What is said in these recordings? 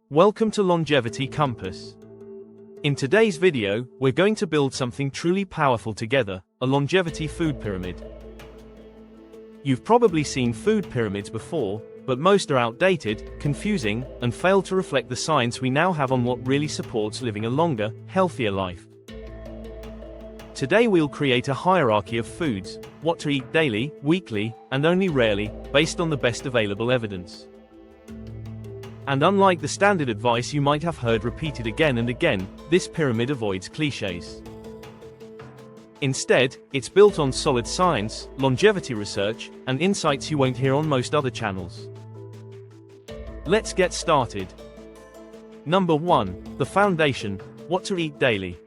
Welcome to Longevity Compass. In today's video, we're going to build something truly powerful together, a longevity food pyramid. You've probably seen food pyramids before, but most are outdated, confusing, and fail to reflect the science we now have on what really supports living a longer, healthier life. Today we'll create a hierarchy of foods, what to eat daily, weekly, and only rarely, based on the best available evidence. And unlike the standard advice you might have heard repeated again and again, this pyramid avoids cliches. Instead, it's built on solid science, longevity research, and insights you won't hear on most other channels. Let's get started. Number 1. The foundation, what to eat daily.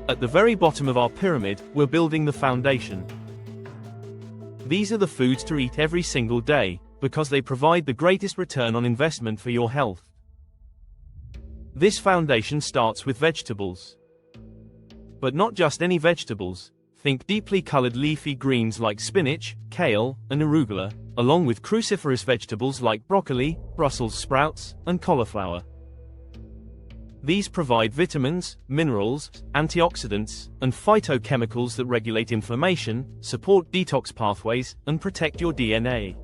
At the very bottom of our pyramid, we're building the foundation. These are the foods to eat every single day, because they provide the greatest return on investment for your health. This foundation starts with vegetables. But not just any vegetables. Think deeply colored leafy greens like spinach, kale, and arugula, along with cruciferous vegetables like broccoli, Brussels sprouts, and cauliflower. These provide vitamins, minerals, antioxidants, and phytochemicals that regulate inflammation, support detox pathways, and protect your DNA.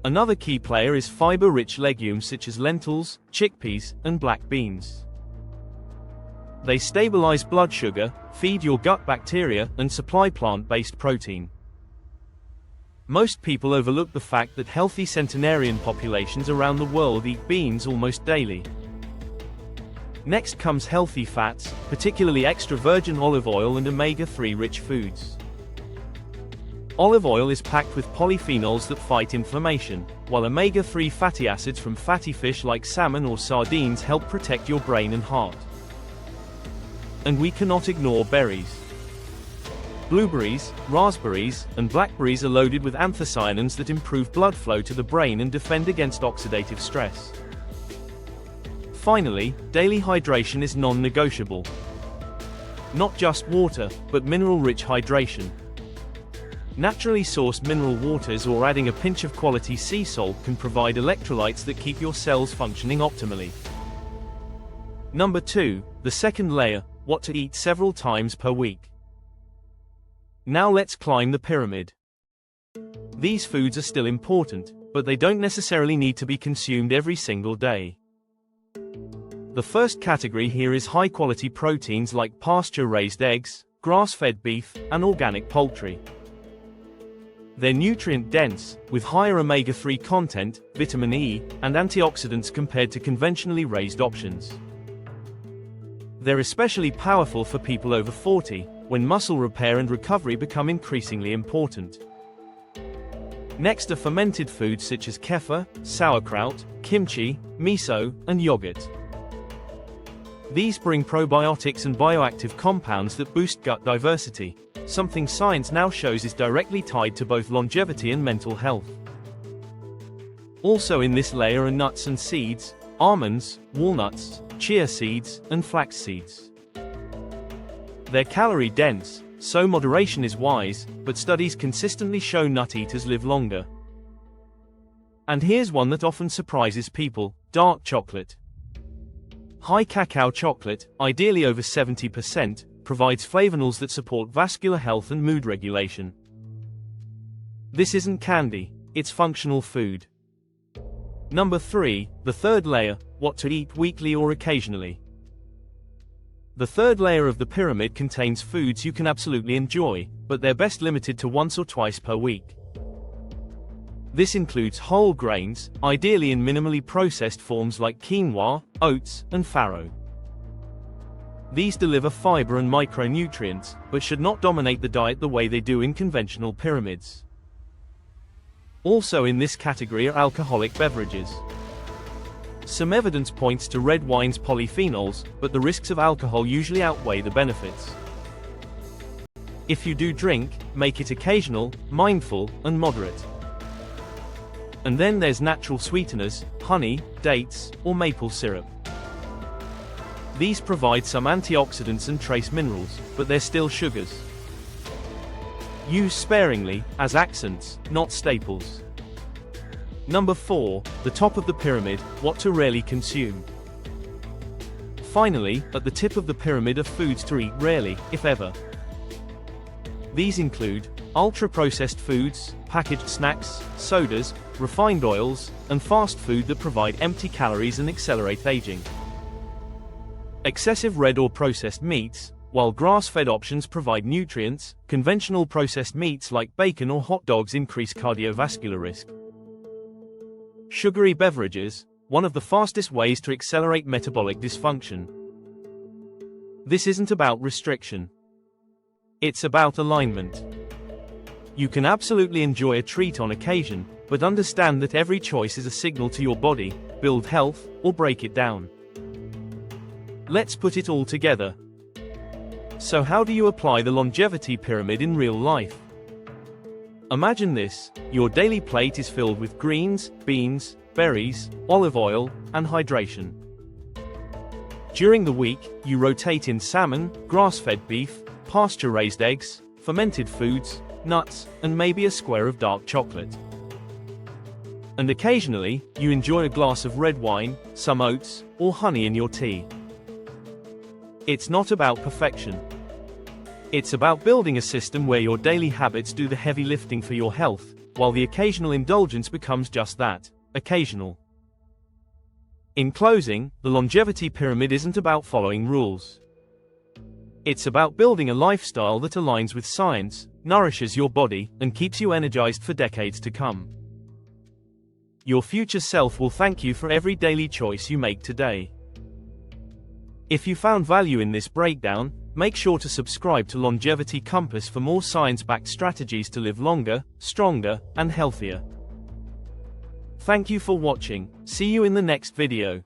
Another key player is fiber-rich legumes such as lentils, chickpeas, and black beans. They stabilize blood sugar, feed your gut bacteria, and supply plant-based protein. Most people overlook the fact that healthy centenarian populations around the world eat beans almost daily. Next comes healthy fats, particularly extra virgin olive oil and omega-3 rich foods. Olive oil is packed with polyphenols that fight inflammation, while omega-3 fatty acids from fatty fish like salmon or sardines help protect your brain and heart. And we cannot ignore berries. Blueberries, raspberries, and blackberries are loaded with anthocyanins that improve blood flow to the brain and defend against oxidative stress. Finally, daily hydration is non-negotiable. Not just water, but mineral-rich hydration. Naturally sourced mineral waters or adding a pinch of quality sea salt can provide electrolytes that keep your cells functioning optimally. Number 2, the second layer, what to eat several times per week. Now let's climb the pyramid. These foods are still important, but they don't necessarily need to be consumed every single day. The first category here is high-quality proteins like pasture-raised eggs, grass-fed beef, and organic poultry. They're nutrient-dense, with higher omega-3 content, vitamin E, and antioxidants compared to conventionally raised options. They're especially powerful for people over 40, when muscle repair and recovery become increasingly important. Next are fermented foods such as kefir, sauerkraut, kimchi, miso, and yogurt. These bring probiotics and bioactive compounds that boost gut diversity, something science now shows is directly tied to both longevity and mental health. Also in this layer are nuts and seeds, almonds, walnuts, chia seeds, and flax seeds. They're calorie-dense, so moderation is wise, but studies consistently show nut eaters live longer. And here's one that often surprises people: dark chocolate. High cacao chocolate, ideally over 70%, provides flavonols that support vascular health and mood regulation. This isn't candy, it's functional food. Number 3, the third layer, what to eat weekly or occasionally. The third layer of the pyramid contains foods you can absolutely enjoy, but they're best limited to once or twice per week. This includes whole grains, ideally in minimally processed forms like quinoa, oats, and farro. These deliver fiber and micronutrients, but should not dominate the diet the way they do in conventional pyramids. Also in this category are alcoholic beverages. Some evidence points to red wine's polyphenols, but the risks of alcohol usually outweigh the benefits. If you do drink, make it occasional, mindful, and moderate. And then there's natural sweeteners, honey, dates, or maple syrup. These provide some antioxidants and trace minerals, but they're still sugars. Use sparingly, as accents, not staples. Number 4, the top of the pyramid, what to rarely consume. Finally, at the tip of the pyramid are foods to eat rarely, if ever. These include ultra-processed foods, packaged snacks, sodas, refined oils, and fast food that provide empty calories and accelerate aging. Excessive red or processed meats, while grass-fed options provide nutrients, conventional processed meats like bacon or hot dogs increase cardiovascular risk. Sugary beverages, one of the fastest ways to accelerate metabolic dysfunction. This isn't about restriction. It's about alignment. You can absolutely enjoy a treat on occasion, but understand that every choice is a signal to your body: build health, or break it down. Let's put it all together. So how do you apply the longevity pyramid in real life? Imagine this: your daily plate is filled with greens, beans, berries, olive oil, and hydration. During the week, you rotate in salmon, grass-fed beef, pasture-raised eggs, fermented foods, nuts, and maybe a square of dark chocolate. And occasionally, you enjoy a glass of red wine, some oats, or honey in your tea. It's not about perfection. It's about building a system where your daily habits do the heavy lifting for your health, while the occasional indulgence becomes just that, occasional. In closing, the longevity pyramid isn't about following rules. It's about building a lifestyle that aligns with science, nourishes your body, and keeps you energized for decades to come. Your future self will thank you for every daily choice you make today. If you found value in this breakdown, make sure to subscribe to Longevity Compass for more science-backed strategies to live longer, stronger, and healthier. Thank you for watching. See you in the next video.